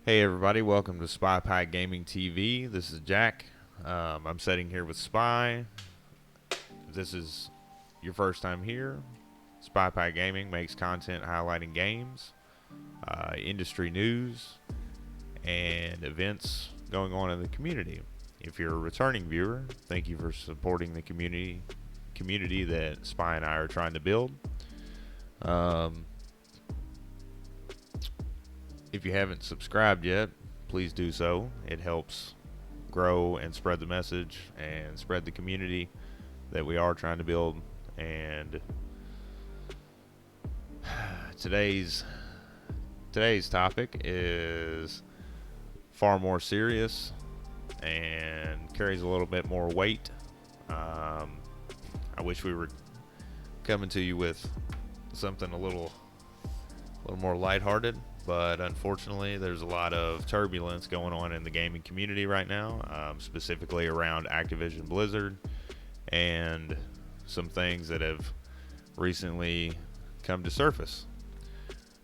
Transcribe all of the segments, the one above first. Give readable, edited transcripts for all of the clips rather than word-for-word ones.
Hey everybody, welcome to Spy Pie Gaming TV. This is Jack. I'm sitting here with Spy. If this is your first time here, Spy Pie Gaming makes content highlighting games, industry news, and events going on in the community. If you're a returning viewer, thank you for supporting the community that Spy and I are trying to build. If you haven't subscribed yet, please do so. It helps grow and spread the message and spread the community that we are trying to build. And today's topic is far more serious and carries a little bit more weight. I wish we were coming to you with something a little more lighthearted. But unfortunately, there's a lot of turbulence going on in the gaming community right now, specifically around Activision Blizzard and some things that have recently come to surface.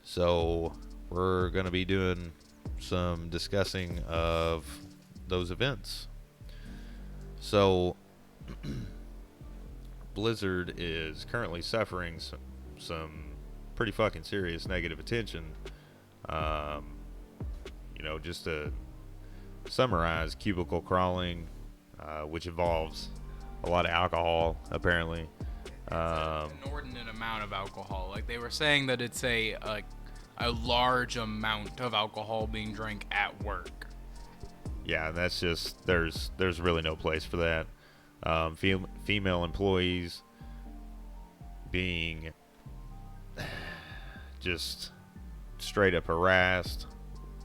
So we're going to be doing some discussing of those events. So Blizzard is currently suffering some pretty fucking serious negative attention. Just to summarize, cubicle crawling, which involves a lot of alcohol, apparently. An inordinate amount of alcohol. Like they were saying that it's a large amount of alcohol being drank at work. Yeah, that's just there's really no place for that. Female employees being just straight up harassed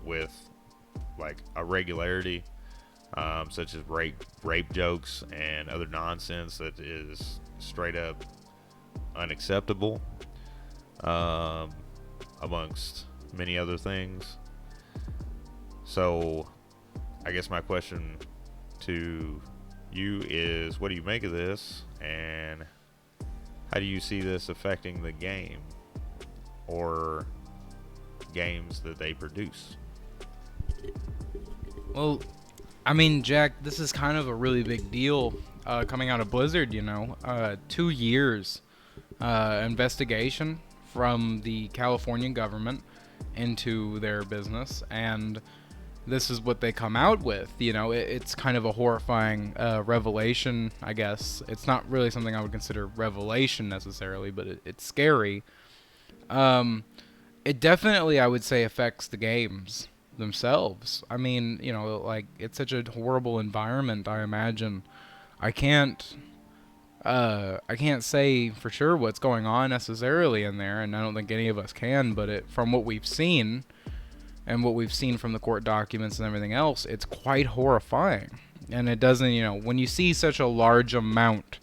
with like a regularity, such as rape jokes and other nonsense that is straight up unacceptable, amongst many other things. So I guess my question to you is, what do you make of this, and how do you see this affecting the game or games that they produce? Well, I mean, Jack, this is kind of a really big deal coming out of Blizzard, 2 years investigation from the California government into their business, and this is what they come out with. It's kind of a horrifying revelation, I guess. It's not really something I would consider revelation necessarily, but it's scary. It definitely, I would say, affects the games themselves. I mean, it's such a horrible environment, I imagine. I can't say for sure what's going on necessarily in there, and I don't think any of us can, but from what we've seen, and what we've seen from the court documents and everything else, it's quite horrifying. And it doesn't, when you see such a large amount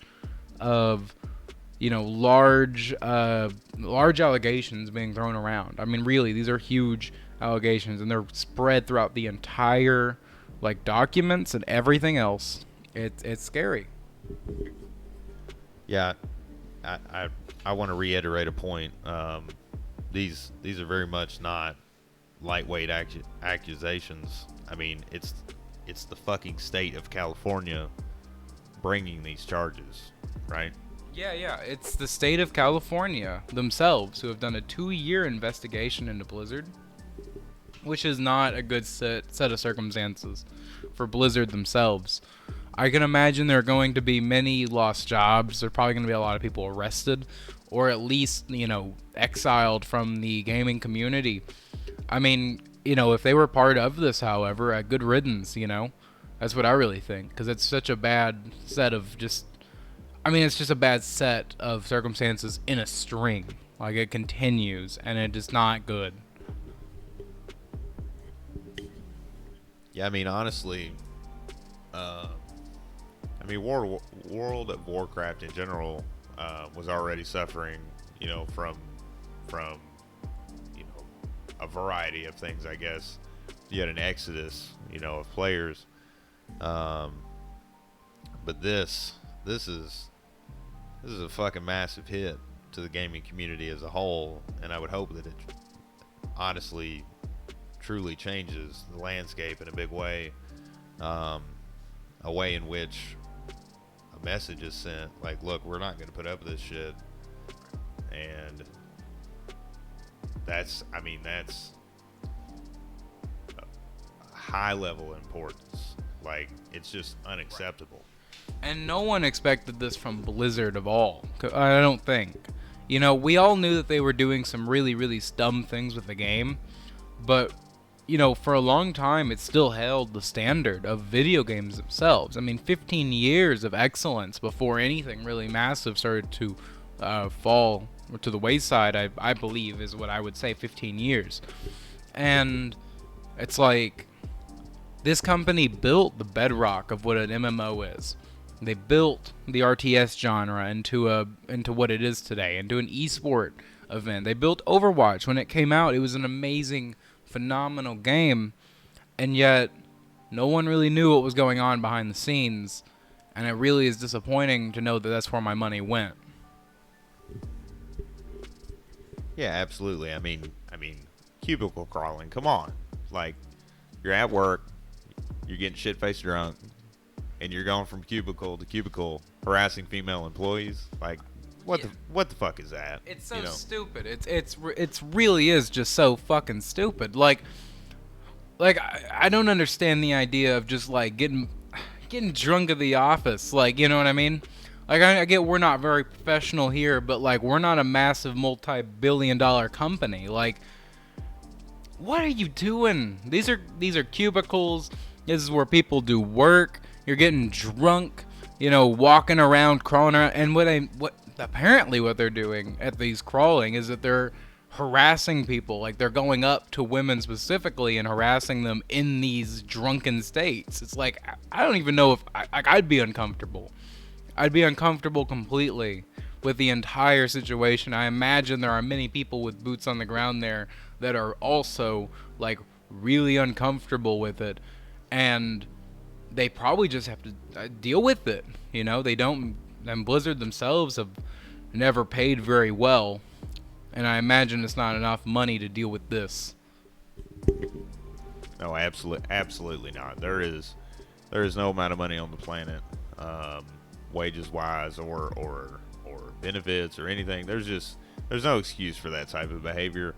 of large allegations being thrown around. I mean, really, these are huge allegations, and they're spread throughout the entire, documents and everything else. It's scary. Yeah, I want to reiterate a point. These are very much not lightweight accusations. I mean, it's the fucking state of California bringing these charges, right? Yeah, it's the state of California themselves who have done a 2-year investigation into Blizzard, which is not a good set of circumstances for Blizzard themselves. I can imagine there are going to be many lost jobs. There are probably going to be a lot of people arrested, or at least, exiled from the gaming community. I mean, if they were part of this, however, a good riddance, That's what I really think, because it's such a bad set of it's just a bad set of circumstances in a string. Like, it continues, and it is not good. Yeah, I mean, honestly, World of Warcraft in general was already suffering, from a variety of things, I guess. You had an exodus, of players. But this is a fucking massive hit to the gaming community as a whole, and I would hope that it honestly truly changes the landscape in a big way. A way in which a message is sent, like, look, we're not going to put up with this shit. And that's a high level importance. Like, it's just unacceptable. And no one expected this from Blizzard of all. I don't think. You know, we all knew that they were doing some really, really dumb things with the game, but, you know, for a long time it still held the standard of video games themselves. I mean, 15 years of excellence before anything really massive started to fall to the wayside, I believe, is what I would say, 15 years. And it's like, this company built the bedrock of what an MMO is. They built the RTS genre into what it is today, into an esport event. They built Overwatch. When it came out, it was an amazing, phenomenal game, and yet no one really knew what was going on behind the scenes, and it really is disappointing to know that that's where my money went. Yeah, absolutely. I mean, cubicle crawling. Come on, like, you're at work, you're getting shit-faced drunk, and you're going from cubicle to cubicle harassing female employees. Like, what the fuck is that? It's so stupid. It's really is just so fucking stupid. Like I don't understand the idea of just like getting drunk at the office. Like, you know what I mean? Like, I get we're not very professional here, but like, we're not a massive multi-billion-dollar company. Like, what are you doing? These are cubicles. This is where people do work. You're getting drunk, you know, walking around, crawling around, and what they're doing at these crawling is that they're harassing people. Like, they're going up to women specifically and harassing them in these drunken states. It's like, I don't even know if I'd be uncomfortable. I'd be uncomfortable completely with the entire situation. I imagine there are many people with boots on the ground there that are also like really uncomfortable with it, and they probably just have to deal with it. You know, they don't, and Blizzard themselves have never paid very well, and I imagine it's not enough money to deal with this. No, absolutely not. There is no amount of money on the planet, wages wise or benefits or anything. There's no excuse for that type of behavior.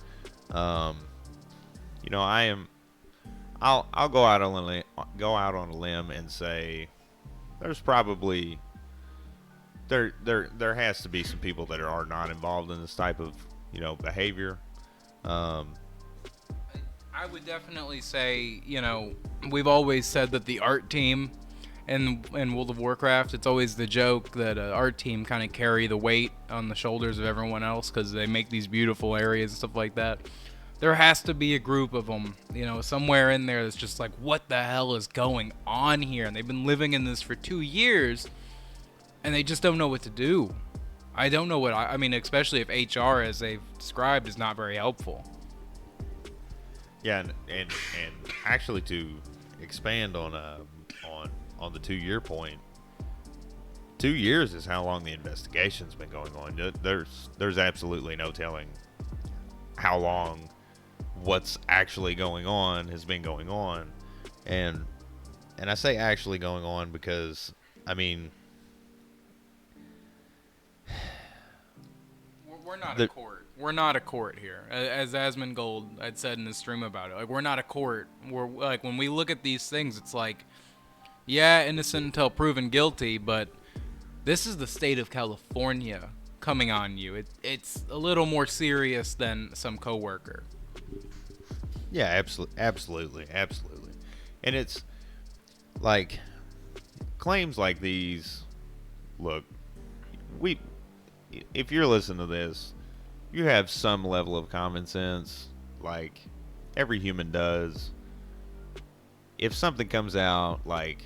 You know, I'll go out on a limb and say there's probably there has to be some people that are not involved in this type of, you know, behavior. I would definitely say, you know, we've always said that the art team in World of Warcraft, it's always the joke that art team kind of carry the weight on the shoulders of everyone else because they make these beautiful areas and stuff like that. There has to be a group of them, you know, somewhere in there that's just like, what the hell is going on here? And they've been living in this for 2 years, and they just don't know what to do. I don't know what I mean, especially if HR, as they've described, is not very helpful. Yeah, and actually to expand on the 2-year point, 2 years is how long the investigation's been going on. There's absolutely no telling how long what's actually going on has been going on, and I say actually going on because, I mean, we're not a court. We're not a court here. As Asmongold had said in the stream about it, like, we're not a court. We're like, when we look at these things, it's like, yeah, innocent until proven guilty, but this is the state of California coming on you. It's a little more serious than some coworker. Yeah, absolutely. And it's like claims like these. Look, if you're listening to this, you have some level of common sense, like every human does. If something comes out like,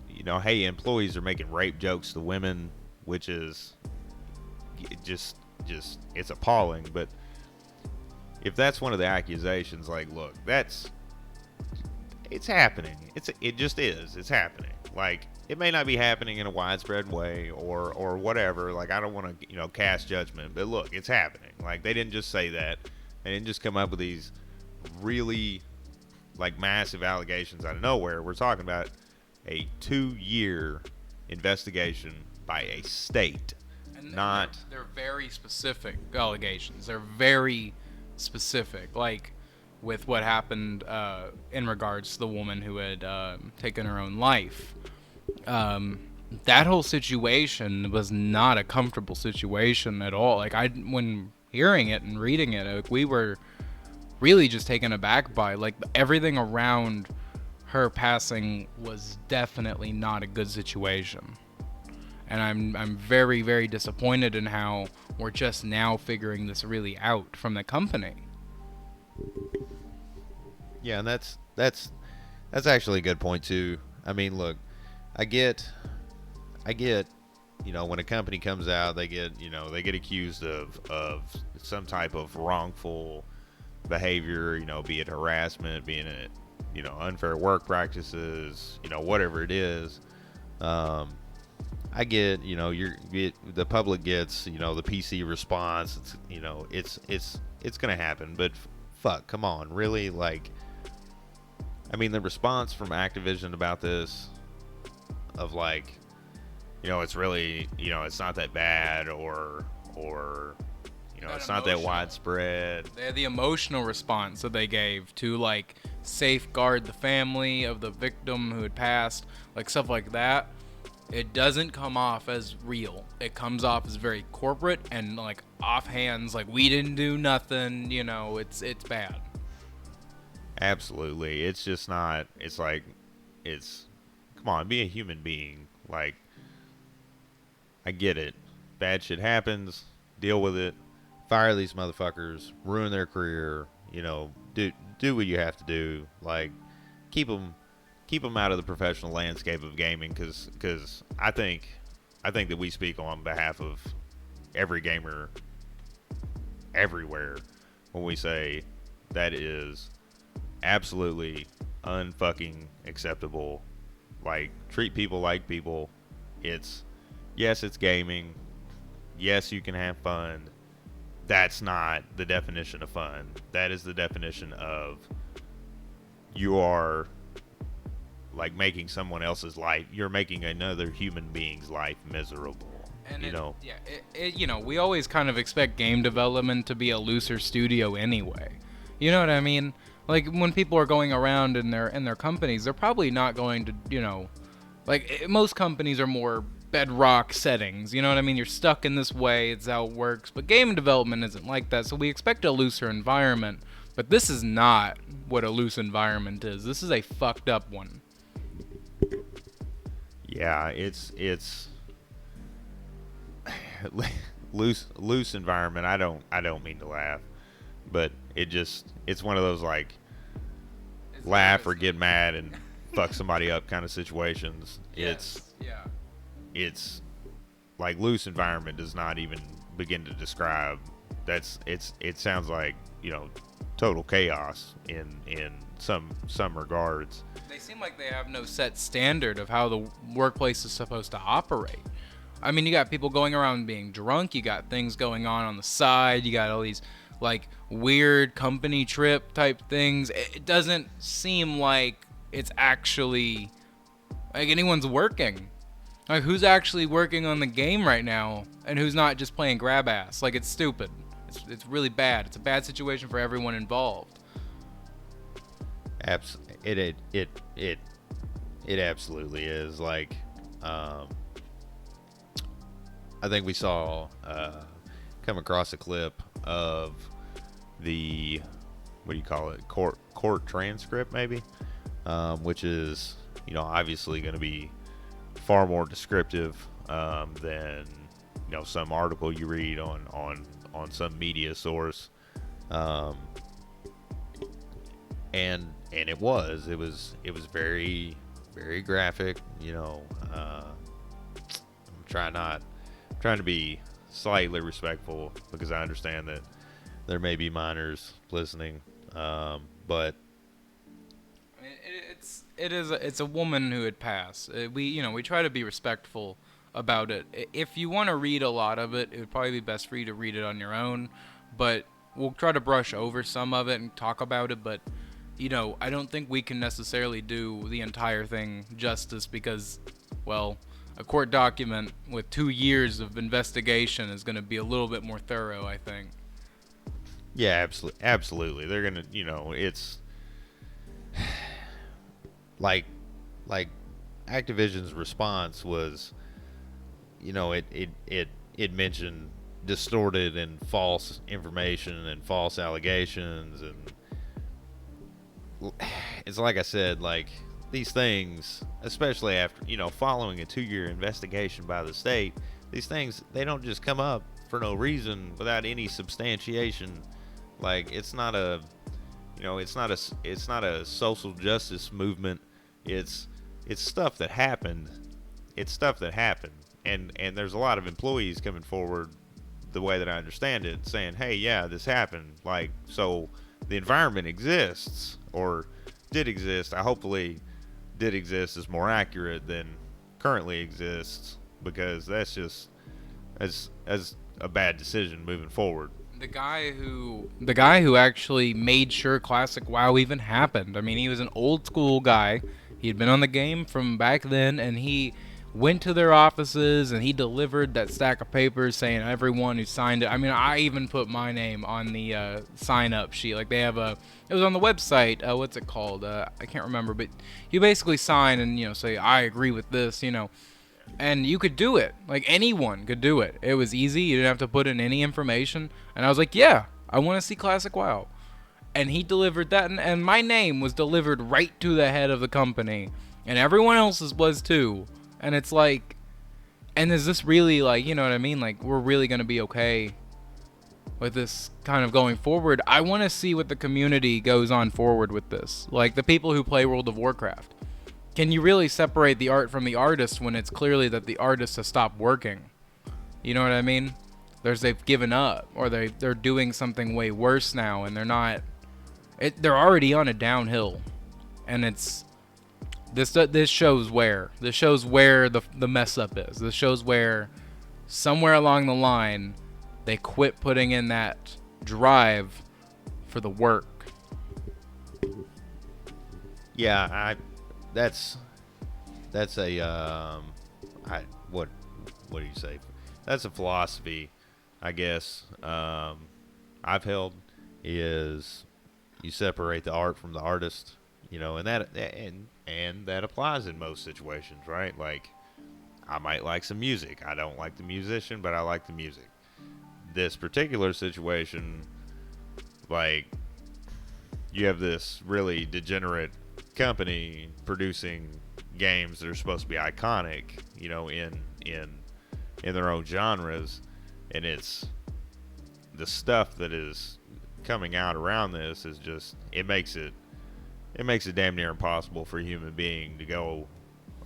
you know, hey, employees are making rape jokes to women, which is just it's appalling. But if that's one of the accusations, like, look, it's happening. It just is. It's happening. Like, it may not be happening in a widespread way or whatever. Like, I don't want to, you know, cast judgment, but look, it's happening. Like, they didn't just say that. They didn't just come up with these really like massive allegations out of nowhere. We're talking about a 2-year investigation by a state, not. They're very specific allegations. They're very specific, like with what happened in regards to the woman who had taken her own life. That whole situation was not a comfortable situation at all. Like when hearing it and reading it, like, we were really just taken aback by like everything around her passing was definitely not a good situation. And I'm very, very disappointed in how we're just now figuring this really out from the company. Yeah, and that's actually a good point too. I mean, look, I get, when a company comes out, they get accused of some type of wrongful behavior, be it harassment, being it, unfair work practices, whatever it is. I get, the public gets, the PC response. It's gonna happen, but fuck, come on, really? Like, I mean, the response from Activision about this, of like, it's really, it's not that bad, or it's not that widespread. They had the emotional response that they gave to like safeguard the family of the victim who had passed, like stuff like that. It doesn't come off as real. It comes off as very corporate and like offhands, like we didn't do nothing. It's bad. Absolutely, it's just not. It's like, come on, be a human being. Like, I get it. Bad shit happens. Deal with it. Fire these motherfuckers. Ruin their career. Do what you have to do. Like, keep them out of the professional landscape of gaming, because I think that we speak on behalf of every gamer everywhere when we say that is absolutely unfucking acceptable. Like, treat people like people. Yes, it's gaming. Yes, you can have fun. That's not the definition of fun. That is the definition of, you are like making someone else's life. You're making another human being's life miserable. And we always kind of expect game development to be a looser studio anyway. You know what I mean? Like, when people are going around in their companies, they're probably not going to, like, most companies are more bedrock settings. You know what I mean? You're stuck in this way. It's how it works. But game development isn't like that. So we expect a looser environment. But this is not what a loose environment is. This is a fucked up one. Yeah, it's loose environment. I don't mean to laugh, but it's one of those, like, laugh or get mad and fuck somebody up kind of situations. Yes. It's like, loose environment does not even begin to describe. It sounds like, total chaos in some regards. They seem like they have no set standard of how the workplace is supposed to operate. I mean, you got people going around being drunk, you got things going on the side, you got all these like weird company trip type things. It doesn't seem like it's actually like anyone's working. Like, who's actually working on the game right now and who's not just playing grab ass? Like, it's stupid. It's really bad. It's a bad situation for everyone involved. It absolutely is. Like, I think we saw come across a clip of the, what do you call it, court transcript maybe, which is, obviously going to be far more descriptive than some article you read on some media source. And it was very, very graphic. I'm trying to be slightly respectful, because I understand that there may be minors listening, but it's a woman who had passed. We try to be respectful about it. If you want to read a lot of it, it would probably be best for you to read it on your own, but we'll try to brush over some of it and talk about it. But I don't think we can necessarily do the entire thing justice because, well, a court document with 2 years of investigation is going to be a little bit more thorough, I think. Yeah, absolutely. They're gonna, it's like, like Activision's response was, it mentioned distorted and false information and false allegations, and it's like I said, like these things, especially after following a 2-year investigation by the state, these things they don't just come up for no reason without any substantiation. Like it's not a, it's not a social justice movement. It's stuff that happened. It's stuff that happened, and there's a lot of employees coming forward, the way that I understand it, saying, "Hey, yeah, this happened." Like, so the environment exists or did exist. I hopefully did exist is more accurate than currently exists, because that's just as a bad decision moving forward. The guy who actually made sure Classic WoW even happened. I mean, he was an old school guy. He had been on the game from back then, and he went to their offices and he delivered that stack of papers saying everyone who signed it. I mean, I even put my name on the sign-up sheet. Like, they have it was on the website. What's it called? I can't remember, but you basically sign and say I agree with this. And you could do it. Like, anyone could do it. It was easy. You didn't have to put in any information. And I was like, yeah, I want to see Classic WoW. And he delivered that, and my name was delivered right to the head of the company. And everyone else's was too. And it's like, and is this really, like, you know what I mean? Like, we're really going to be okay with this kind of going forward. I want to see what the community goes on forward with this. Like, the people who play World of Warcraft. Can you really separate the art from the artist when it's clearly that the artist has stopped working? You know what I mean? They've given up, or they're doing something way worse now, and they're not. They're already on a downhill, and it's this shows where the mess up is. This shows where somewhere along the line they quit putting in that drive for the work. Yeah, that's a what do you say? That's a philosophy, I guess. I've held is you separate the art from the artist, and that applies in most situations, right? Like, I might like some music. I don't like the musician, but I like the music. This particular situation, like, you have this really degenerate company producing games that are supposed to be iconic, in their own genres, and it's the stuff that is coming out around this is just it makes it damn near impossible for a human being to go,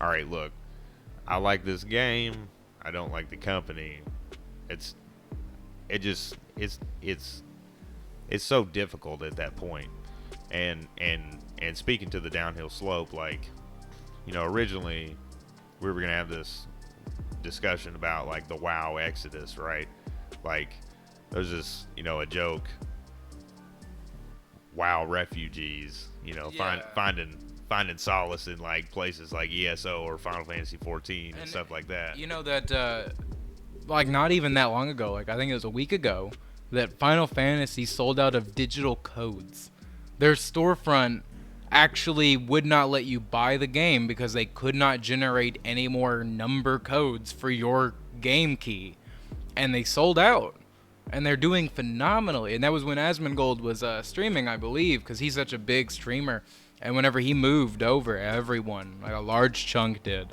all right, look, I like this game, I don't like the company. It's so difficult at that point. And speaking to the downhill slope, like, originally we were gonna have this discussion about, like, the WoW exodus, right? Like, there's this, a joke, WoW refugees, finding solace in, like, places like ESO or Final Fantasy 14 and stuff like that. That like, not even that long ago, like, I think it was a week ago, that Final Fantasy sold out of digital codes. Their storefront actually would not let you buy the game because they could not generate any more number codes for your game key. And they sold out. And they're doing phenomenally. And that was when Asmongold was streaming, I believe, because he's such a big streamer. And whenever he moved over, everyone, like a large chunk did.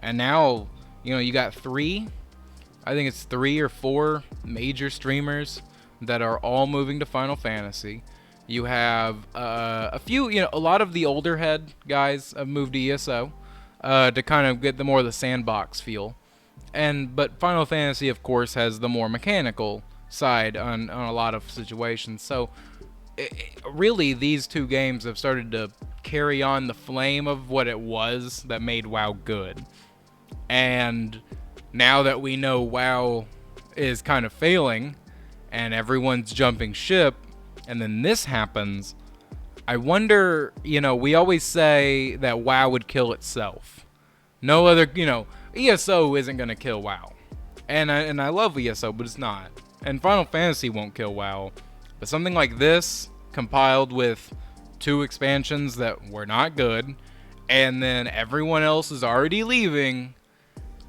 And now, you got I think it's 3 or 4 major streamers that are all moving to Final Fantasy. You have a few, a lot of the older head guys have moved to ESO to kind of get the more of the sandbox feel. But Final Fantasy, of course, has the more mechanical side on a lot of situations. So really, these two games have started to carry on the flame of what it was that made WoW good. And now that we know WoW is kind of failing and everyone's jumping ship, and then this happens, I wonder, we always say that WoW would kill itself. No other, ESO isn't going to kill WoW. And I love ESO, but it's not. And Final Fantasy won't kill WoW. But something like this, compiled with 2 expansions that were not good, and then everyone else is already leaving,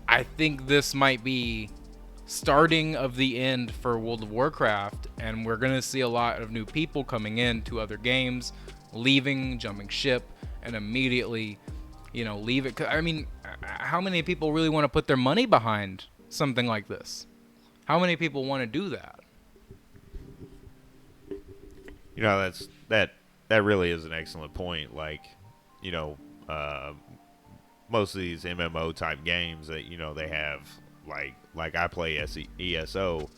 I think this might be starting of the end for World of Warcraft, and we're going to see a lot of new people coming in to other games, leaving, jumping ship, and immediately, leave it. I mean, how many people really want to put their money behind something like this? How many people want to do that? That really is an excellent point. Like, most of these MMO type games that they have, like I play ESO.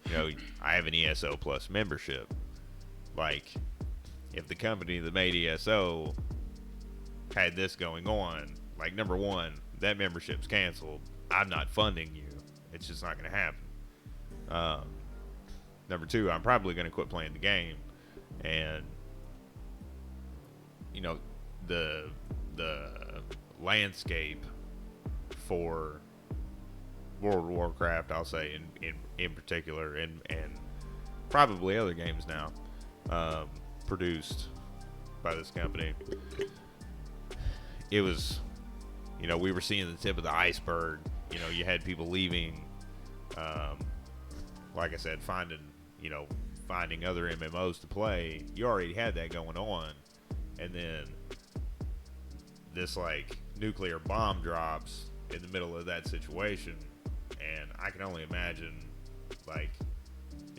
I have an ESO Plus membership. Like, if the company that made ESO had this going on, like, number one, that membership's canceled. I'm not funding you. It's just not going to happen. Number two, I'm probably going to quit playing the game, and the landscape for World of Warcraft, I'll say in particular, and probably other games now, produced by this company. It was, we were seeing the tip of the iceberg. You had people leaving, like I said, finding other MMOs to play. You already had that going on, and then this nuclear bomb drops in the middle of that situation, and I can only imagine,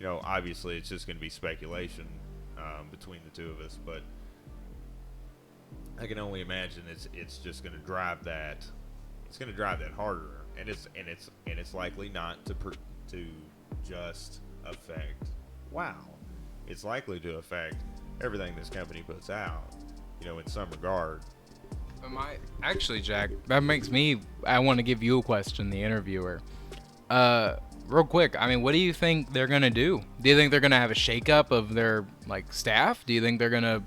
obviously it's just going to be speculation between the two of us, but I can only imagine it's just going to drive that. It's going to drive that harder, and it's likely not to just affect WoW. It's likely to affect everything this company puts out, in some regard. Actually, Jack, that makes me. I want to give you a question, the interviewer. Real quick. I mean, what do you think they're gonna do? Do you think they're gonna have a shakeup of their staff? Do you think they're gonna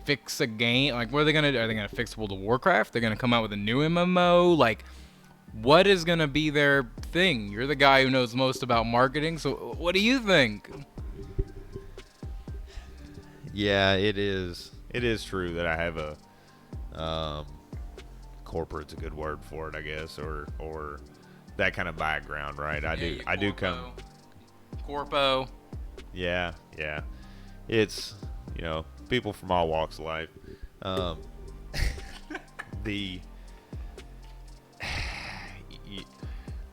fix a game? What are they gonna do? Are they gonna fix World of Warcraft? They're gonna come out with a new MMO? What is gonna be their thing? You're the guy who knows most about marketing, so what do you think? Yeah, it is. It is true that I have a corporate's a good word for it, I guess, or that kind of background, right? I do come corpo. Yeah. It's people from all walks of life.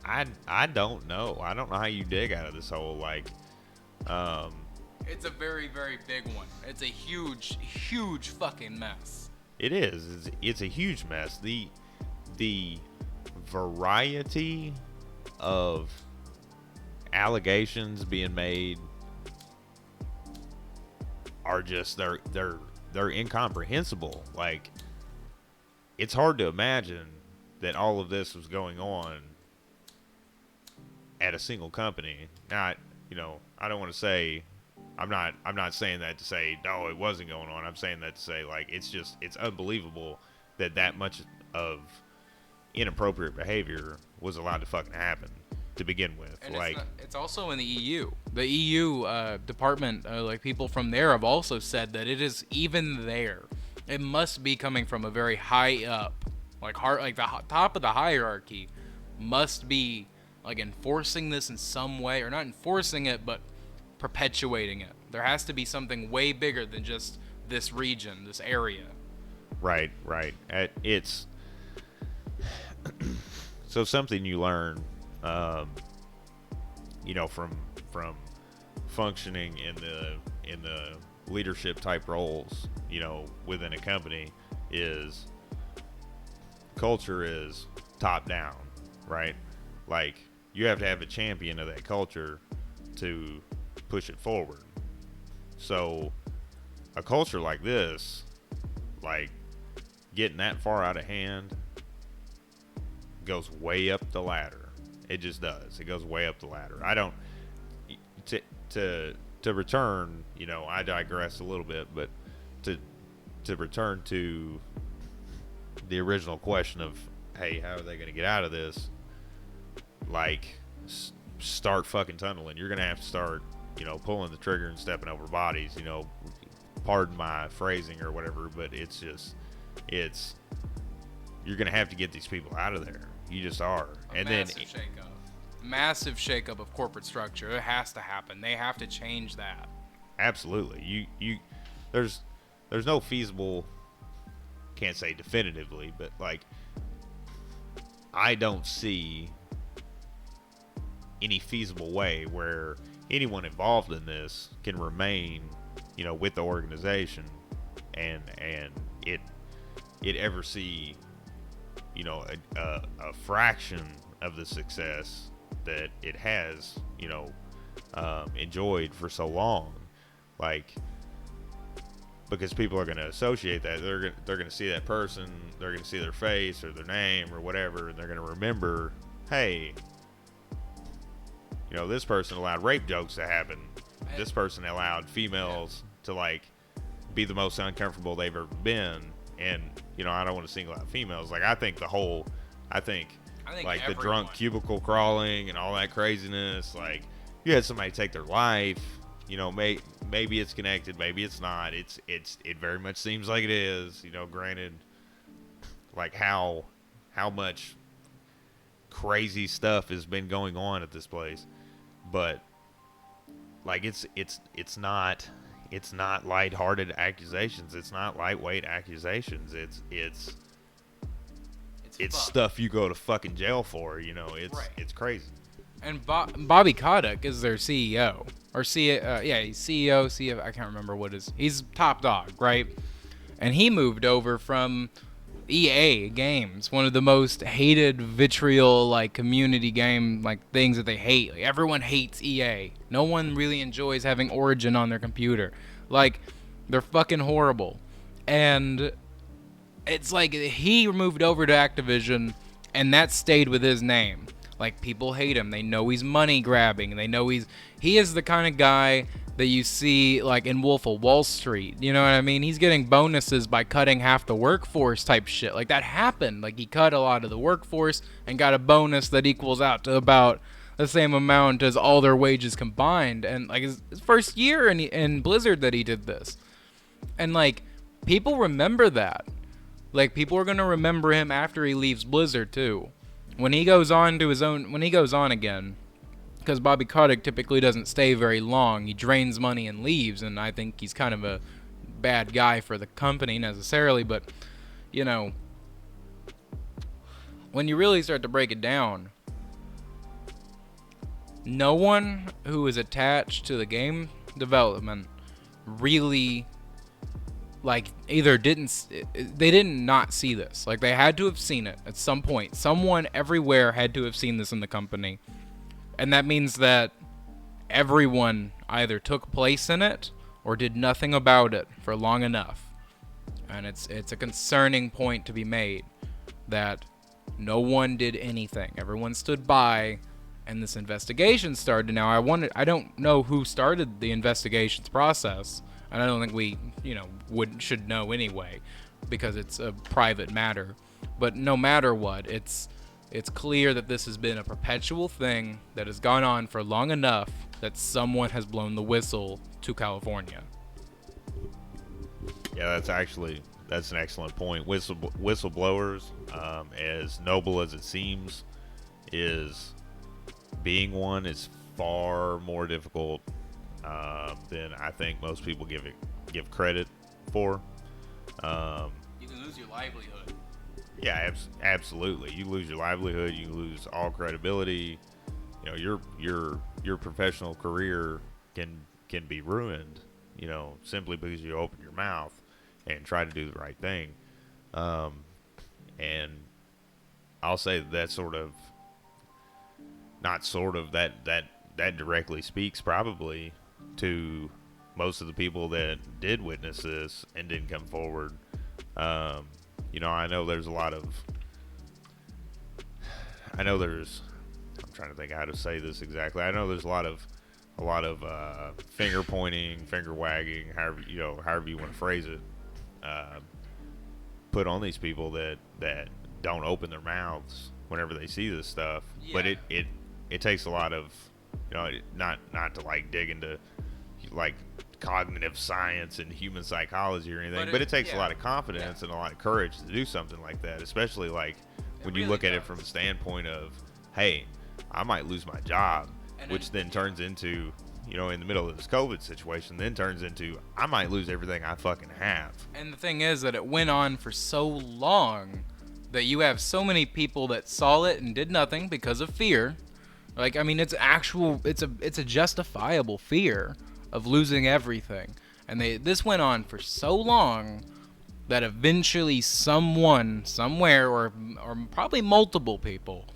I don't know. I don't know how you dig out of this whole It's a very, very big one. It's a huge, huge fucking mess. It is. It's a huge mess. The variety of allegations being made are just they're incomprehensible. It's hard to imagine that all of this was going on at a single company. Not, I don't want to say I'm not saying that to say no, it wasn't going on. I'm saying that to say it's unbelievable that much of inappropriate behavior was allowed to fucking happen to begin with. And it's also in the EU. The EU department, people from there have also said that it is even there. It must be coming from a very high up, the top of the hierarchy, must be enforcing this in some way, or not enforcing it, but perpetuating it. There has to be something way bigger than just this region, this area. Right. It's so something you learn, from functioning in the leadership type roles, within a company, is culture is top down, right? You have to have a champion of that culture to push it forward. So a culture like this, getting that far out of hand, goes way up the ladder. It just does. It goes way up the ladder. I don't to return, I digress a little bit, but to to return to the original question of, hey, how are they going to get out of this? Like, start fucking tunneling. You're going to have to start, pulling the trigger and stepping over bodies, pardon my phrasing or whatever, but it's you're going to have to get these people out of there. You just are. Massive shakeup of corporate structure. It has to happen. They have to change that. Absolutely. There's no feasible, can't say definitively, but like, I don't see any feasible way where anyone involved in this can remain, with the organization and it ever see, a fraction of the success that it has, enjoyed for so long. Like, because people are going to associate that. They're going to see that person, they're going to see their face or their name or whatever, and they're going to remember, hey, this person allowed rape jokes to happen. This person allowed females to, like, be the most uncomfortable they've ever been. And, I don't want to single out females. Like, I think like the drunk cubicle crawling and all that craziness, like, you had somebody take their life, maybe it's connected, maybe it's not. It very much seems like it is, granted, like how much crazy stuff has been going on at this place, but like it's not lighthearted accusations. It's not lightweight accusations. It's stuff you go to fucking jail for. It's crazy. And Bobby Kotick is their CEO or he's CEO, CFO. I can't remember what he's top dog, right? And he moved over from EA Games, one of the most hated vitriol like community game like things that they hate. Like, everyone hates EA. No one really enjoys having Origin on their computer. Like, they're fucking horrible. And it's like he moved over to Activision, and that stayed with his name. Like, people hate him. They know he's money grabbing. They know he is the kind of guy that you see like in Wolf of Wall Street. You know what I mean? He's getting bonuses by cutting half the workforce type shit. Like, that happened. Like, he cut a lot of the workforce and got a bonus that equals out to about the same amount as all their wages combined. And like his first year in Blizzard that he did this. And like, people remember that. Like, people are gonna remember him after he leaves Blizzard too. When he goes on again, because Bobby Kotick typically doesn't stay very long. He drains money and leaves, and I think he's kind of a bad guy for the company necessarily, but, when you really start to break it down, no one who is attached to the game development really, like, either they did not see this. Like, they had to have seen it at some point. Someone everywhere had to have seen this in the company. And that means that everyone either took place in it or did nothing about it for long enough. And it's a concerning point to be made that no one did anything. Everyone stood by, and this investigation started. Now, I don't know who started the investigations process, and I don't think we, should know anyway, because it's a private matter. But no matter what, it's clear that this has been a perpetual thing that has gone on for long enough that someone has blown the whistle to California. Yeah, that's an excellent point. Whistleblowers, as noble as it seems, being one is far more difficult than I think most people give credit for. You can lose your livelihood. Yeah, absolutely. You lose your livelihood. You lose all credibility. Your professional career can be ruined. Simply because you open your mouth and try to do the right thing. And I'll say that that directly speaks probably to most of the people that did witness this and didn't come forward. I know there's I'm trying to think how to say this exactly. I know there's a lot of finger pointing, finger wagging, however you want to phrase it, put on these people that don't open their mouths whenever they see this stuff. Yeah. But it takes a lot of, not to like dig into like cognitive science and human psychology or anything, but it takes a lot of confidence and a lot of courage to do something like that, especially like when you look at it from the standpoint of, hey, I might lose my job, which then turns into, in the middle of this COVID situation, then turns into, I might lose everything I fucking have. And the thing is that it went on for so long that you have so many people that saw it and did nothing because of fear. Like, I mean, it's a justifiable fear of losing everything. And this went on for so long that eventually someone, somewhere, or probably multiple people,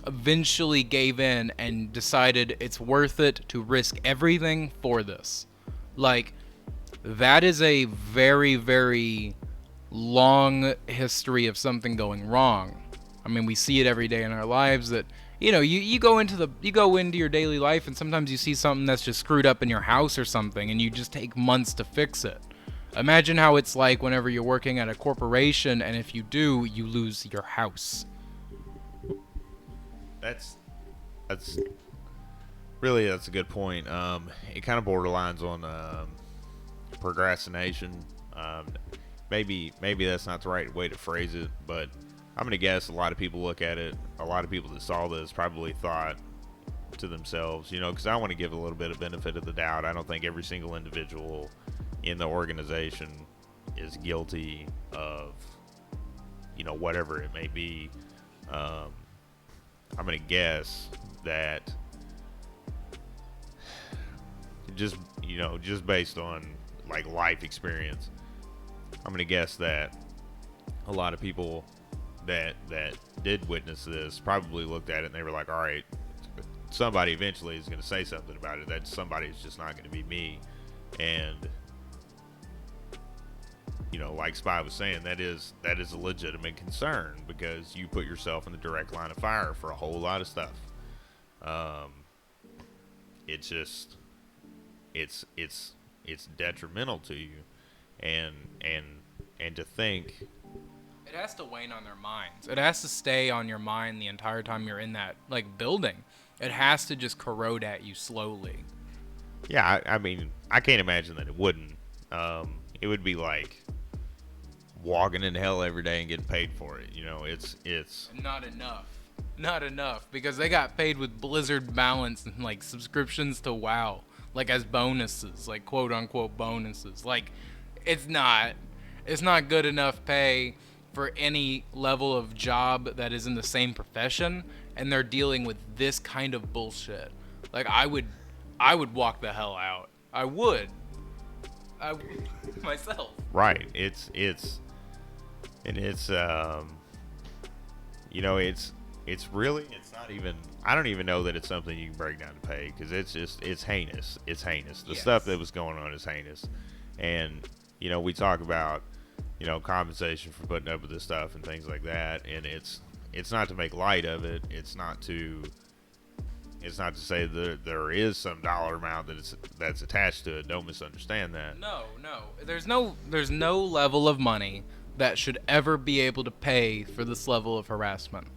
eventually gave in and decided it's worth it to risk everything for this. Like, that is a very, very long history of something going wrong. I mean, we see it every day in our lives that, you go into your daily life and sometimes you see something that's just screwed up in your house or something and you just take months to fix it. Imagine how it's like whenever you're working at a corporation and if you do, you lose your house. That's really a good point. It kind of borderlines on procrastination. Maybe that's not the right way to phrase it, but I'm gonna guess a lot of people look at it. A lot of people that saw this probably thought to themselves, because I want to give a little bit of benefit of the doubt. I don't think every single individual in the organization is guilty of, whatever it may be. I'm gonna guess that just based on like life experience, I'm gonna guess that a lot of people that did witness this probably looked at it and they were like, all right, somebody eventually is going to say something about it. That somebody is just not going to be me. And like Spy was saying, that is a legitimate concern because you put yourself in the direct line of fire for a whole lot of stuff. It's just it's detrimental to you, and to think. It has to wane on their minds. It has to stay on your mind the entire time you're in that building. It has to just corrode at you slowly. Yeah, I mean, I can't imagine that it wouldn't. It would be like walking in hell every day and getting paid for it. It's not enough because they got paid with Blizzard balance and subscriptions to WoW, as bonuses, quote unquote bonuses. It's not good enough pay for any level of job that is in the same profession, and they're dealing with this kind of bullshit. I would walk the hell out. I would myself. Right. It's not even, I don't even know that it's something you can break down to pay because it's heinous. It's heinous. The stuff that was going on is heinous. And, we talk about, compensation for putting up with this stuff and things like that. And it's not to make light of it. It's not to say that there is some dollar amount that's attached to it. Don't misunderstand that. No. There's no level of money that should ever be able to pay for this level of harassment.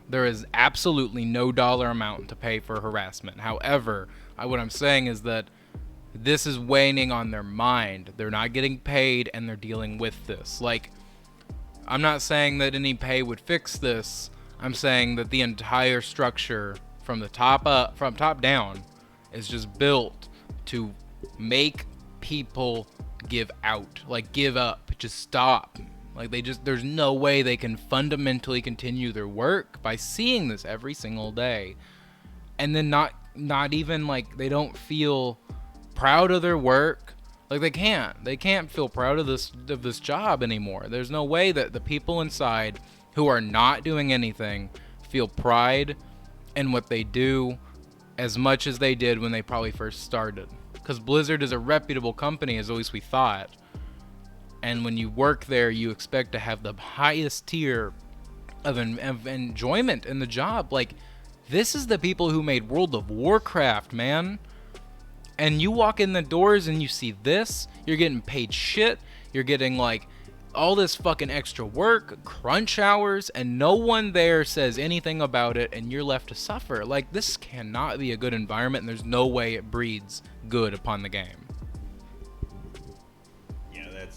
There is absolutely no dollar amount to pay for harassment. However, what I'm saying is that this is waning on their mind. They're not getting paid and they're dealing with this. I'm not saying that any pay would fix this. I'm saying that the entire structure from top down is just built to make people give out, give up, just stop. There's no way they can fundamentally continue their work by seeing this every single day. And then not even they don't feel proud of their work. They can't feel proud of this job anymore. There's no way that the people inside who are not doing anything feel pride in what they do as much as they did when they probably first started. Because Blizzard is a reputable company, as always we thought. And when you work there, you expect to have the highest tier of enjoyment in the job. This is the people who made World of Warcraft, man. And you walk in the doors and you see this, you're getting paid shit, you're getting all this fucking extra work, crunch hours, and no one there says anything about it, and you're left to suffer. Like, this cannot be a good environment, and there's no way it breeds good upon the game. Yeah,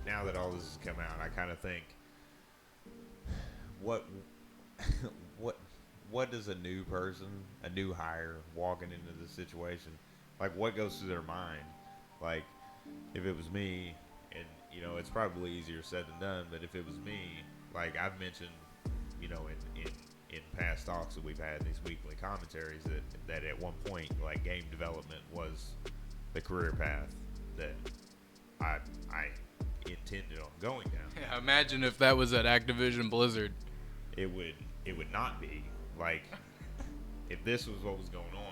now that all this has come out, I kind of think, what what does a new person, a new hire, walking into this situation, like, what goes through their mind? Like, if it was me, and, it's probably easier said than done, but if it was me, like I've mentioned, in past talks that we've had, these weekly commentaries, that at one point, like, game development was the career path that I intended on going down. Yeah, imagine if that was at Activision Blizzard. It would not be. Like, if this was what was going on,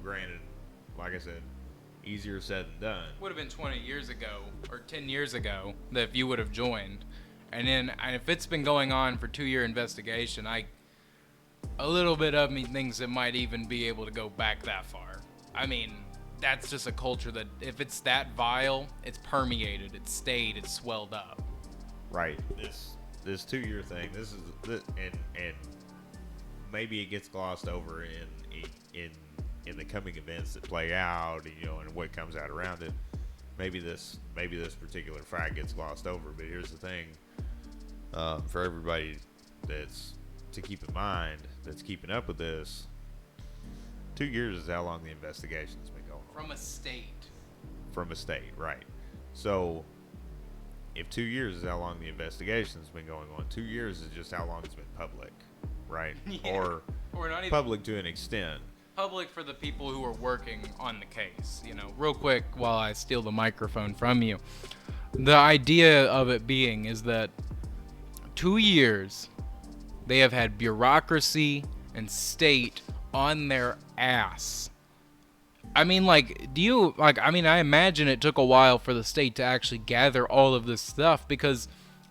granted, like I said, easier said than done. Would have been 20 years ago or 10 years ago that if you would have joined. And then if it's been going on for 2-year investigation, a little bit of me thinks it might even be able to go back that far. I mean, that's just a culture that if it's that vile, it's permeated, it's stayed, it's swelled up. Right. This 2-year thing, and maybe it gets glossed over in the coming events that play out, and what comes out around it. Maybe this particular fact gets glossed over, but here's the thing, for everybody that's to keep in mind, that's keeping up with this, 2 years is how long the investigation's been going on. From a state, right. So, if 2 years is how long the investigation's been going on, 2 years is just how long it's been public, right? Yeah. Or not even public to an extent. Public for the people who are working on the case. Real quick while I steal the microphone from you. The idea of it being is that 2 years they have had bureaucracy and state on their ass. I mean, I imagine it took a while for the state to actually gather all of this stuff because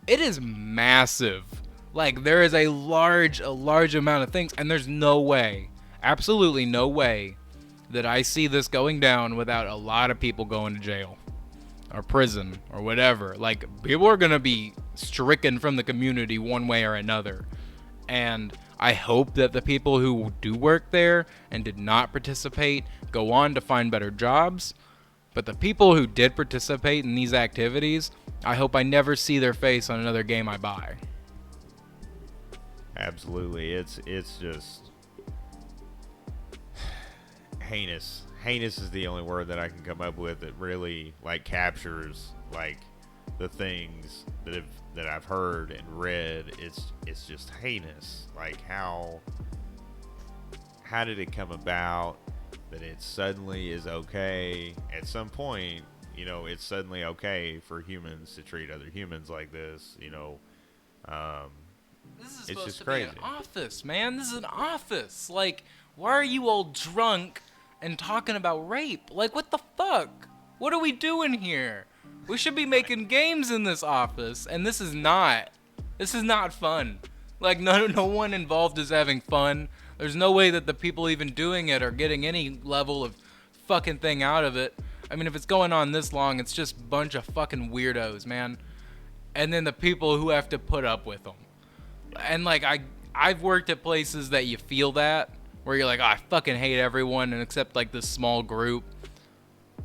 it is massive. Like, there is a large amount of things, and there's no way, absolutely no way, that I see this going down without a lot of people going to jail or prison or whatever. Like, people are going to be stricken from the community one way or another. And I hope that the people who do work there and did not participate go on to find better jobs. But the people who did participate in these activities, I hope I never see their face on another game I buy. Absolutely. It's just heinous. Heinous is the only word that I can come up with that really, like, captures, like, the things that I've heard and read. It's just heinous. Like, how did it come about that it suddenly is okay at some point? It's suddenly okay for humans to treat other humans like this. This is it's supposed just to crazy. be an office, man. This is an office. Like, why are you all drunk and talking about rape? Like, what the fuck? What are we doing here? We should be making games in this office, and this is not fun. Like, no one involved is having fun. There's no way that the people even doing it are getting any level of fucking thing out of it. I mean, if it's going on this long, it's just a bunch of fucking weirdos, man. And then the people who have to put up with them. And, like, I've worked at places that you feel that, where you're like, oh, I fucking hate everyone, and except, like, this small group.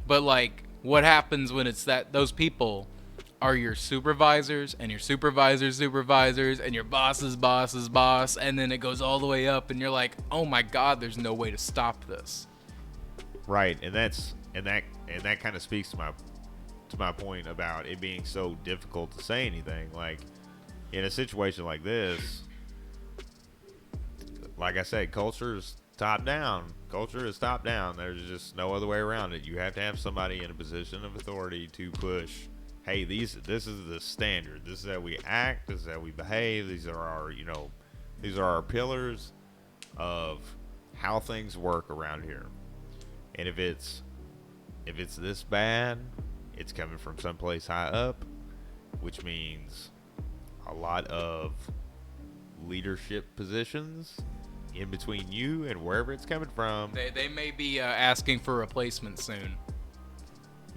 But, like, what happens when it's that those people are your supervisors and your supervisor's supervisors and your boss's boss's boss, and then it goes all the way up, and you're like, oh my god, there's no way to stop this. Right, and that kind of speaks to my point about it being so difficult to say anything. Like, in a situation like this, like I said, culture is top down. Culture is top down. There's just no other way around it. You have to have somebody in a position of authority to push, hey, this is the standard. This is how we act. This is how we behave. These are our pillars of how things work around here. And if it's this bad, it's coming from someplace high up, which means a lot of leadership positions in between you and wherever it's coming from. They may be asking for replacement soon.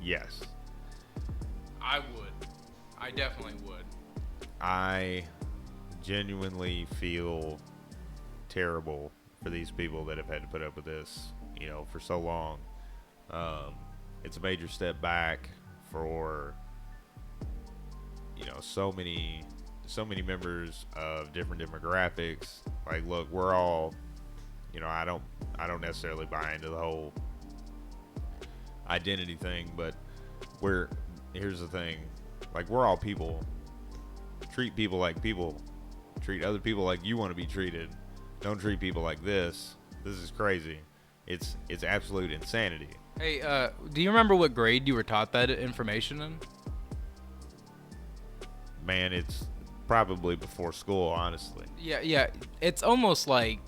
Yes. I would. I definitely would. I genuinely feel terrible for these people that have had to put up with this, for so long. It's a major step back for, so many members of different demographics. Like, look, we're all, I don't necessarily buy into the whole identity thing, but here's the thing, like, we're all people. Treat people like people. Treat other people like you want to be treated. Don't treat people like this. This is crazy. It's absolute insanity. Hey, do you remember what grade you were taught that information in? Man, it's probably before school, honestly. Yeah. It's almost like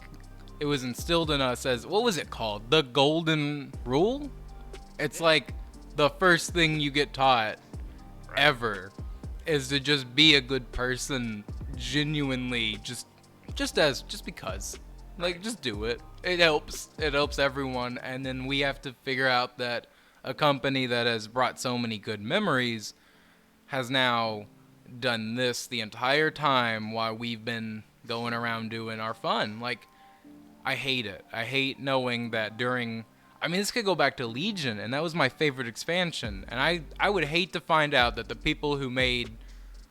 it was instilled in us as, what was it called? The golden rule? It's like the first thing you get taught ever is to just be a good person, genuinely, just because. Like, just do it. It helps everyone. And then we have to figure out that a company that has brought so many good memories has now done this the entire time while we've been going around doing our fun. Like, I hate it. I hate knowing that this could go back to Legion, and that was my favorite expansion. And I would hate to find out that the people who made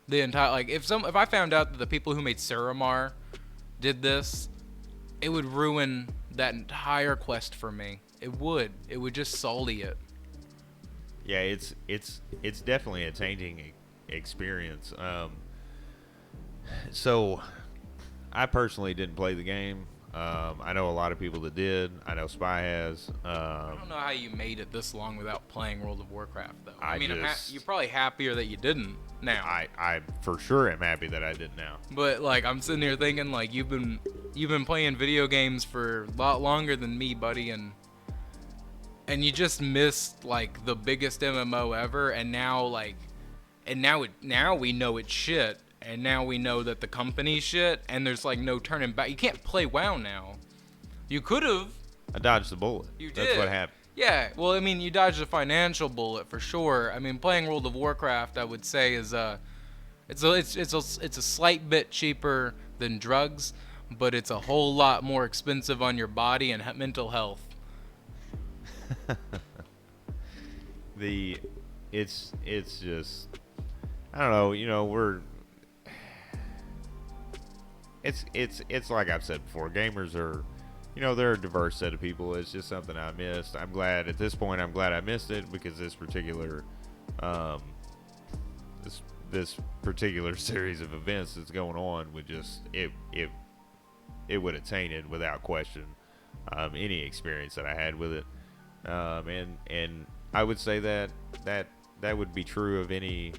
the entire, like, if I found out that the people who made Suramar did this, it would ruin that entire quest for me. It would just sully it. Yeah, it's definitely a changing experience. So I personally didn't play the game. I know a lot of people that did. I know Spy has. I don't know how you made it this long without playing World of Warcraft, though. You're probably happier that you didn't now. I for sure am happy that I didn't now. But, like, I'm sitting here thinking, like, you've been playing video games for a lot longer than me, buddy, and you just missed, like, the biggest MMO ever, and now we know it's shit. And now we know that the company's shit, and there's, like, no turning back. You can't play WoW now. You could have. I dodged the bullet. You did. That's what happened. Yeah, well, you dodged a financial bullet for sure. Playing World of Warcraft, I would say, is it's a slight bit cheaper than drugs, but it's a whole lot more expensive on your body and mental health. It's just, I don't know. It's like I've said before. Gamers are, they're a diverse set of people. It's just something I missed. I'm glad at this point. I'm glad I missed it because this particular, this particular series of events that's going on would just it would have tainted without question any experience that I had with it. And I would say that would be true of any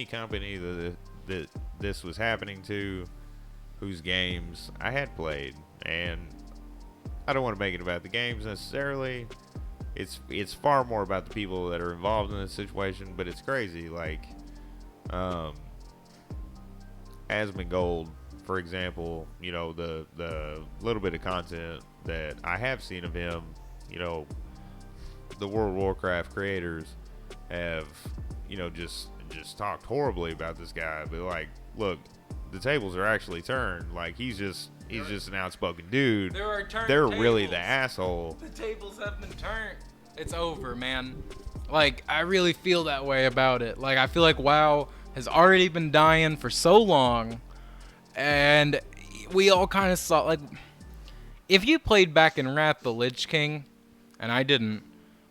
company that this was happening to, whose games I had played. And I don't want to make it about the games necessarily. It's far more about the people that are involved in this situation. But it's crazy, like Asmongold, for example. The little bit of content that I have seen of him, the World of Warcraft creators have just talked horribly about this guy. But, like, look, the tables are actually turned. Like, he's just an outspoken dude. They're really the asshole. The tables have been turned. It's over, man. Like, I really feel that way about it. Like, I feel like WoW has already been dying for so long, and we all kind of saw, like, if you played back in Wrath the Lich King, and I didn't,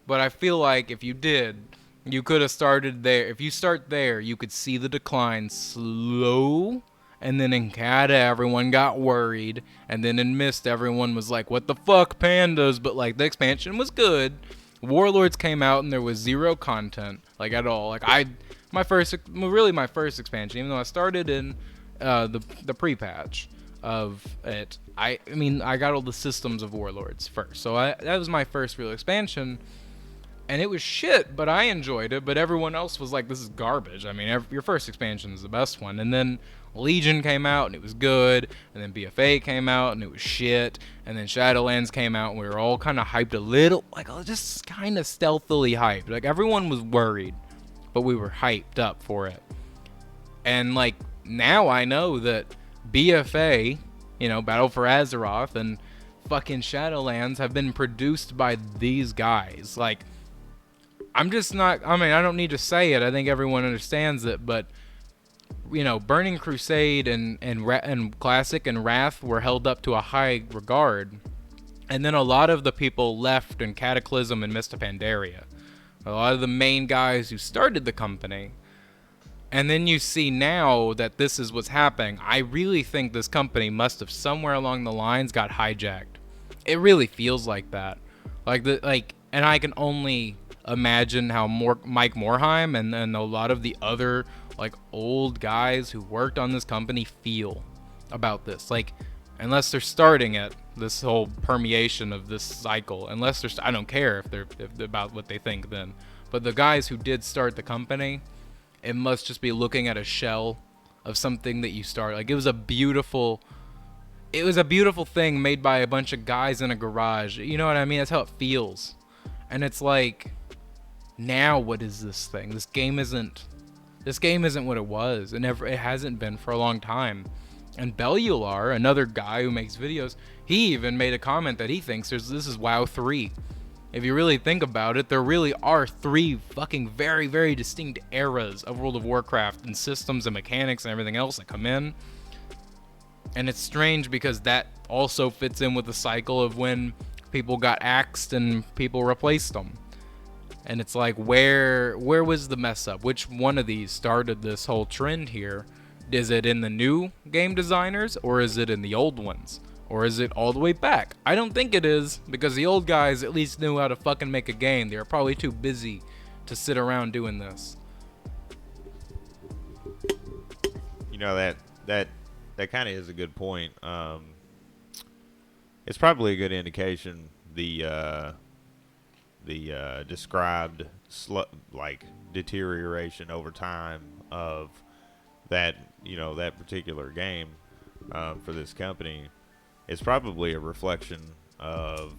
but I feel like if you did, you could have started there. If you start there, you could see the decline slow. And then in Kata, everyone got worried. And then in Mist, everyone was like, what the fuck, pandas? But, like, the expansion was good. Warlords came out and there was zero content, like, at all. Like, my first expansion, even though I started in the pre-patch of it, I got all the systems of Warlords first. So that was my first real expansion. And it was shit, but I enjoyed it. But everyone else was like, this is garbage. Your first expansion is the best one. And then Legion came out, and it was good. And then BFA came out, and it was shit. And then Shadowlands came out, and we were all kind of hyped a little. Like, just kind of stealthily hyped. Like, everyone was worried but we were hyped up for it. And like now I know that BFA, Battle for Azeroth and fucking Shadowlands have been produced by these guys. Like, I'm just not, I mean, I don't need to say it. I think everyone understands it, but Burning Crusade and Classic and Wrath were held up to a high regard. And then a lot of the people left in Cataclysm and Mist of Pandaria. A lot of the main guys who started the company. And then you see now that this is what's happening. I really think this company must have somewhere along the lines got hijacked. It really feels like that. And I can only imagine how Mike Morhaime and a lot of the other old guys who worked on this company feel about this. Unless they're starting it, this whole permeation of this cycle. I don't care if they're about what they think then. But the guys who did start the company, it must just be looking at a shell of something that you start. It was a beautiful thing made by a bunch of guys in a garage. You know what I mean? That's how it feels. And it's like, now what is this thing? This game isn't what it was. It hasn't been for a long time. And Bellular, another guy who makes videos, he even made a comment that he thinks this is WoW 3. If you really think about it, there really are 3 fucking very, very distinct eras of World of Warcraft and systems and mechanics and everything else that come in. And it's strange because that also fits in with the cycle of when people got axed and people replaced them. And it's like, where was the mess up? Which one of these started this whole trend here? Is it in the new game designers, or is it in the old ones? Or is it all the way back? I don't think it is, because the old guys at least knew how to fucking make a game. They were probably too busy to sit around doing this. That kind of is a good point. It's probably a good indication the described deterioration over time of that particular game for this company. It's probably a reflection of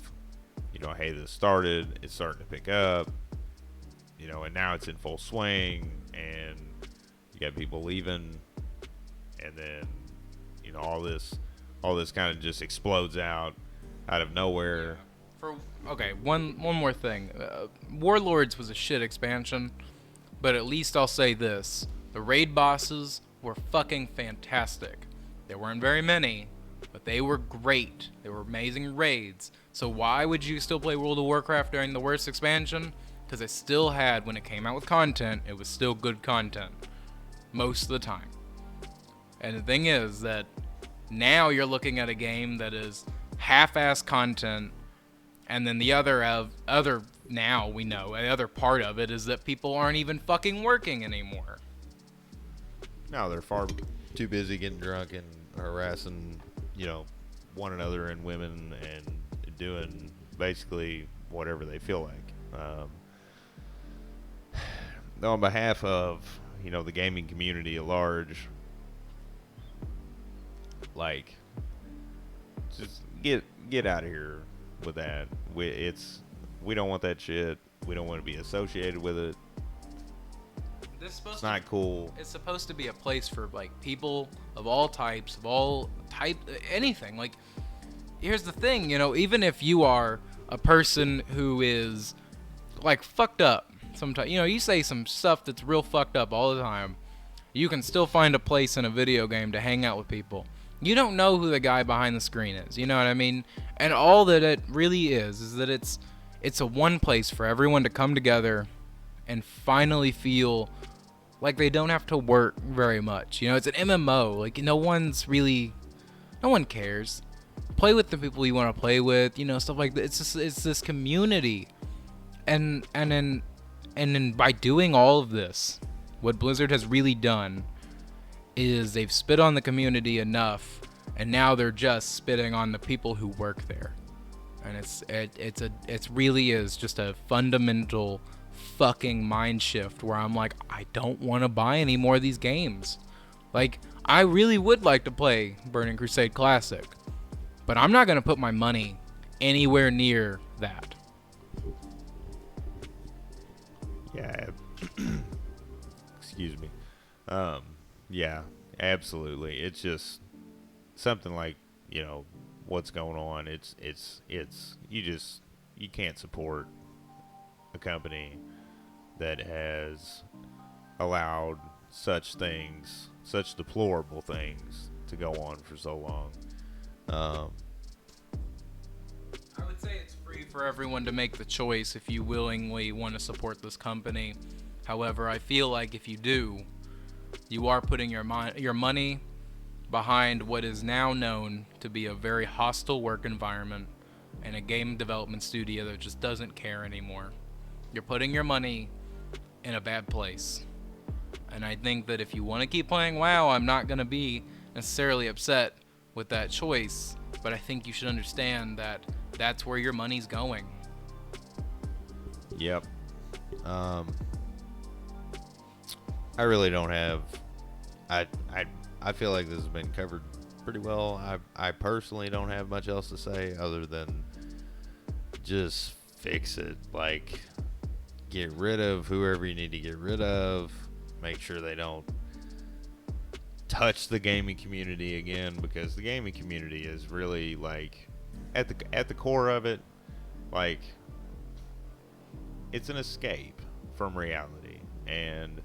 hey, this started, it's starting to pick up, and now it's in full swing, and you got people leaving, and then all this kind of just explodes out of nowhere. Okay, one more thing. Warlords was a shit expansion, but at least I'll say this: the raid bosses were fucking fantastic. There weren't very many, but they were great. They were amazing raids. So why would you still play World of Warcraft during the worst expansion? Because it still had, when it came out with content, it was still good content most of the time. And the thing is that now you're looking at a game that is half-ass content, and then the other now we know the other part of it is that people aren't even fucking working anymore. No, they're far too busy getting drunk and harassing, one another and women and doing basically whatever they feel like. On behalf of, the gaming community at large, just get out of here with that. We don't want that shit. We don't want to be associated with it. It's not cool. It's supposed to be a place for people of all types, anything. Here's the thing, even if you are a person who is fucked up sometimes, you say some stuff that's real fucked up all the time, you can still find a place in a video game to hang out with people. You don't know who the guy behind the screen is, you know what I mean? And all that it really is that it's a one place for everyone to come together and finally feel like they don't have to work very much. It's an MMO. No one cares. Play with the people you want to play with, stuff like that. It's this community. And by doing all of this, what Blizzard has really done is they've spit on the community enough, and now they're just spitting on the people who work there. And it really is just a fundamental fucking mind shift where I'm like, I don't want to buy any more of these games. I really would like to play Burning Crusade Classic, but I'm not going to put my money anywhere near that. Yeah. Excuse me. Um, yeah, absolutely. It's just something like, what's going on. It's you can't support a company that has allowed such deplorable things to go on for so long. Um, I would say it's free for everyone to make the choice if you willingly want to support this company. However, I feel like if you do, you are putting your money behind what is now known to be a very hostile work environment and a game development studio that just doesn't care anymore. You're putting your money in a bad place. And I think that if you want to keep playing WoW, I'm not going to be necessarily upset with that choice, but I think you should understand that that's where your money's going. yep. Um, I really don't have. I I I feel like this has been covered pretty well. I personally don't have much else to say other than just fix it. Like, get rid of whoever you need to get rid of. Make sure they don't touch the gaming community again, because the gaming community is really, like, at the core of it, like, it's an escape from reality, and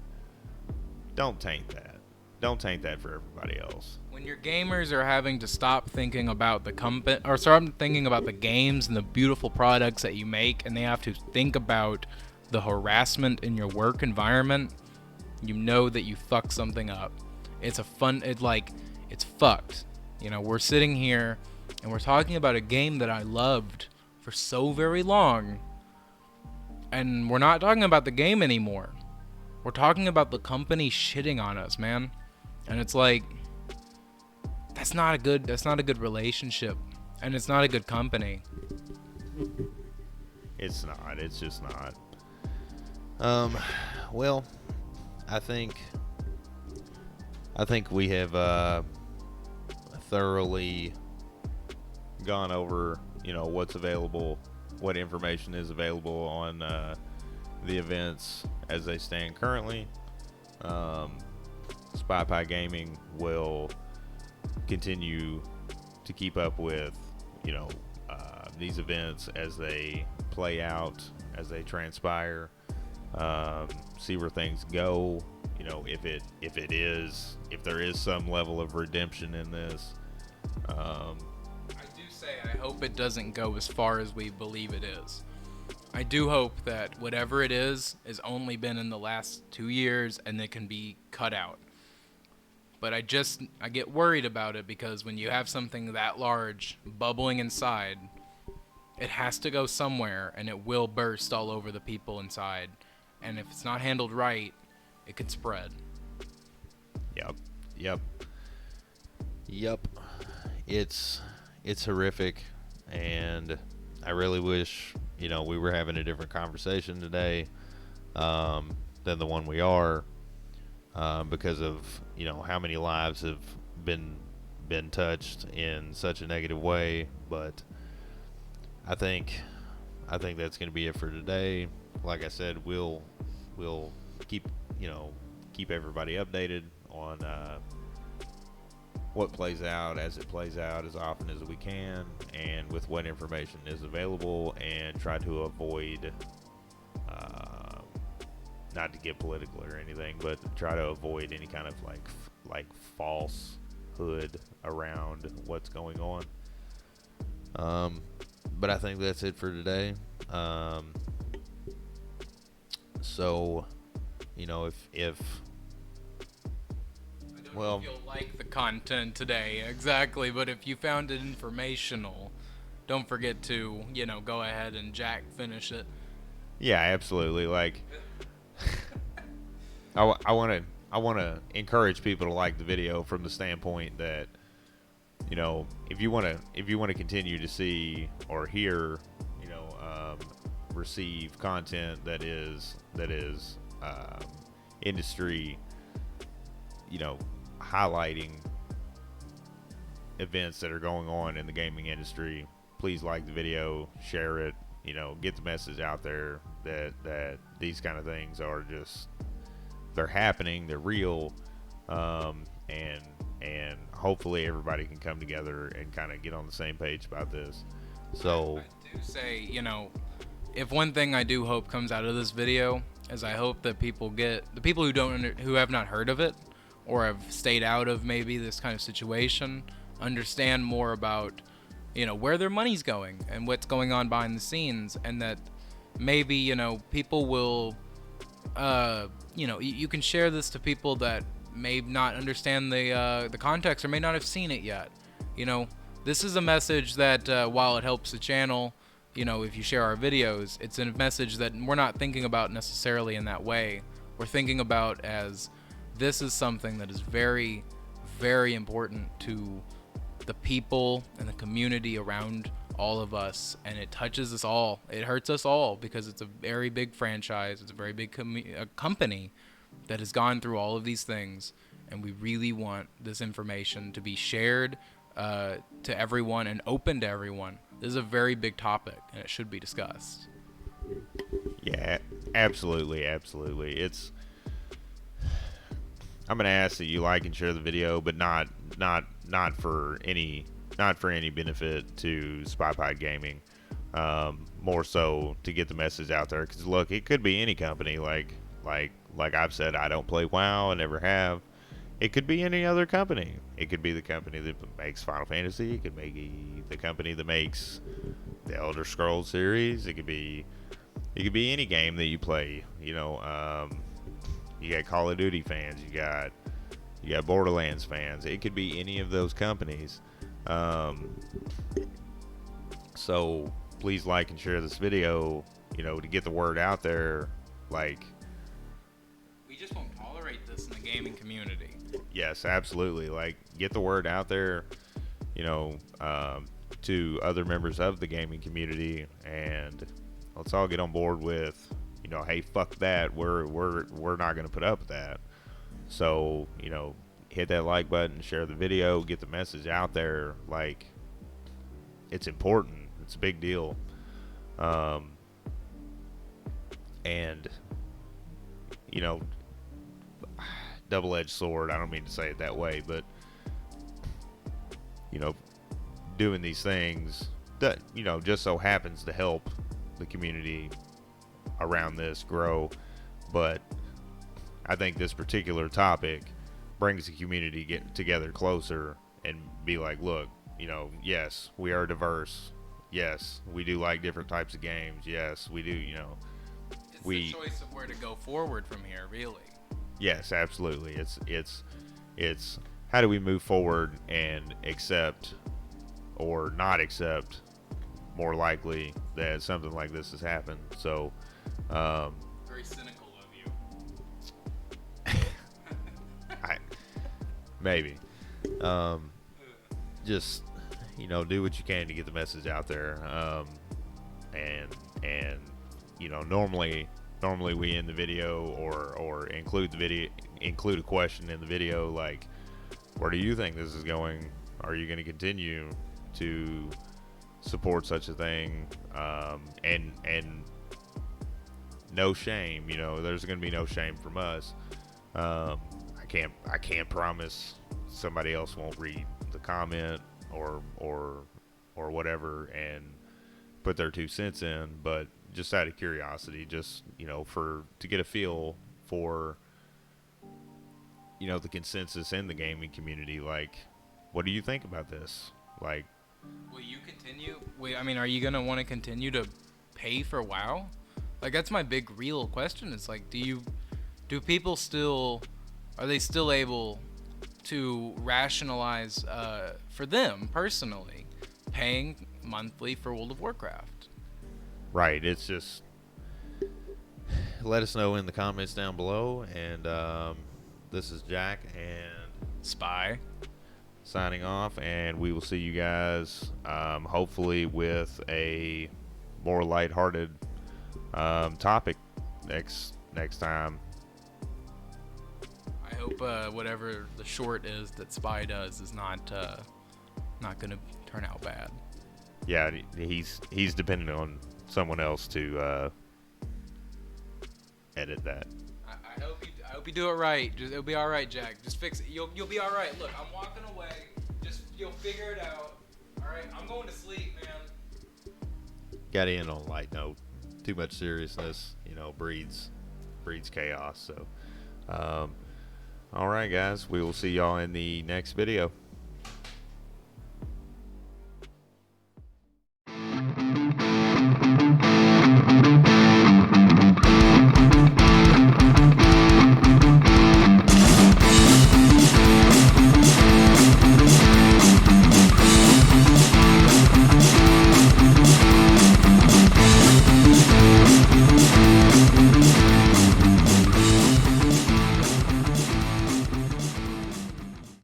don't taint that. Don't taint that for everybody else. When your gamers are having to stop thinking about the company or start thinking about the games and the beautiful products that you make, and they have to think about the harassment in your work environment, you know that you fucked something up. It's fucked. We're sitting here and we're talking about a game that I loved for so very long, and we're not talking about the game anymore. We're talking about the company shitting on us, man. And it's like, that's not a good relationship, and it's not a good company. It's not. It's just not. Well, I think we have thoroughly gone over, what's available, what information is available on the events as they stand currently. Spy Pie Gaming will continue to keep up with, these events as they play out, as they transpire. See where things go. If there is some level of redemption in this. I do say I hope it doesn't go as far as we believe it is. I do hope that whatever it is only been in the last 2 years and it can be cut out. But I get worried about it, because when you have something that large bubbling inside, it has to go somewhere, and it will burst all over the people inside. And if it's not handled right, it could spread. Yep. It's horrific, and I really wish, we were having a different conversation today than the one we are, because of, how many lives have been touched in such a negative way. But I think that's going to be it for today. Like I said, we'll keep everybody updated on what plays out as it plays out as often as we can, and with what information is available, and try to avoid, not to get political or anything, but try to avoid any kind of like falsehood around what's going on. But I think that's it for today. So, if Well, if you'll like the content today, exactly, but if you found it informational, don't forget to, go ahead and finish it. Yeah, absolutely. Like, I want to encourage people to like the video from the standpoint that, if you want to continue to see or hear, receive content that is industry, highlighting events that are going on in the gaming industry, please like the video, share it, get the message out there that these kind of things are just they're happening, they're real, and hopefully everybody can come together and kind of get on the same page about this. So I do say, if one thing I do hope comes out of this video is I hope that the people who have not heard of it or have stayed out of maybe this kind of situation understand more about where their money's going and what's going on behind the scenes, and that maybe people will you can share this to people that may not understand the context or may not have seen it yet. This is a message that while it helps the channel, if you share our videos, it's a message that we're not thinking about necessarily in that way. We're thinking about as this is something that is very, very important to the people and the community around all of us, and it touches us all. It hurts us all because it's a very big franchise. It's a very big company that has gone through all of these things, and we really want this information to be shared to everyone and open to everyone. This is a very big topic, and it should be discussed. yeah, absolutely. I'm gonna ask that you like and share the video, but not for any benefit to SpyPod Gaming. More so to get the message out there, because look, it could be any company. Like I've said, I don't play WoW, I never have. It could be any other company. It could be the company that makes Final Fantasy. It could be the company that makes the Elder Scrolls series. It could be any game that you play. You got Call of Duty fans. You got Borderlands fans. It could be any of those companies. So please like and share this video. To get the word out there. We just won't tolerate this in the gaming community. Yes, absolutely. Get the word out there, to other members of the gaming community, and let's all get on board with, hey, fuck that. We're not going to put up with that. So, hit that like button, share the video, get the message out there. It's important. It's a big deal. And, double-edged sword. I don't mean to say it that way, but doing these things that just so happens to help the community around this grow. But I think this particular topic brings the community together closer and be like, look, yes, we are diverse. Yes, we do like different types of games. Yes, we do. It's the choice of where to go forward from here, really. Yes, absolutely. It's how do we move forward and accept or not accept, more likely, that something like this has happened. So, very cynical of you. Maybe. Just do what you can to get the message out there. And normally we end the video or include a question in the video, like, where do you think this is going? Are you going to continue to support such a thing? And no shame, there's going to be no shame from us. I can't promise somebody else won't read the comment or whatever and put their 2 cents in, but just out of curiosity, just to get a feel for the consensus in the gaming community. What do you think about this? Will you continue? Are you gonna want to continue to pay for WoW? That's my big real question. Is do people still, are they still able to rationalize for them personally paying monthly for World of Warcraft? Right. It's just, let us know in the comments down below. And this is Jack and Spy signing off, and we will see you guys hopefully with a more lighthearted topic next time. I hope whatever the short is that Spy does is not gonna turn out bad. Yeah, he's dependent on someone else to edit that. I hope you do it right. It'll be all right, Jack. Just fix it. You'll be all right. Look, I'm walking away. You'll figure it out. All right, I'm going to sleep, man. Got to end on a light note. Too much seriousness, breeds chaos. So, all right, guys, we will see y'all in the next video.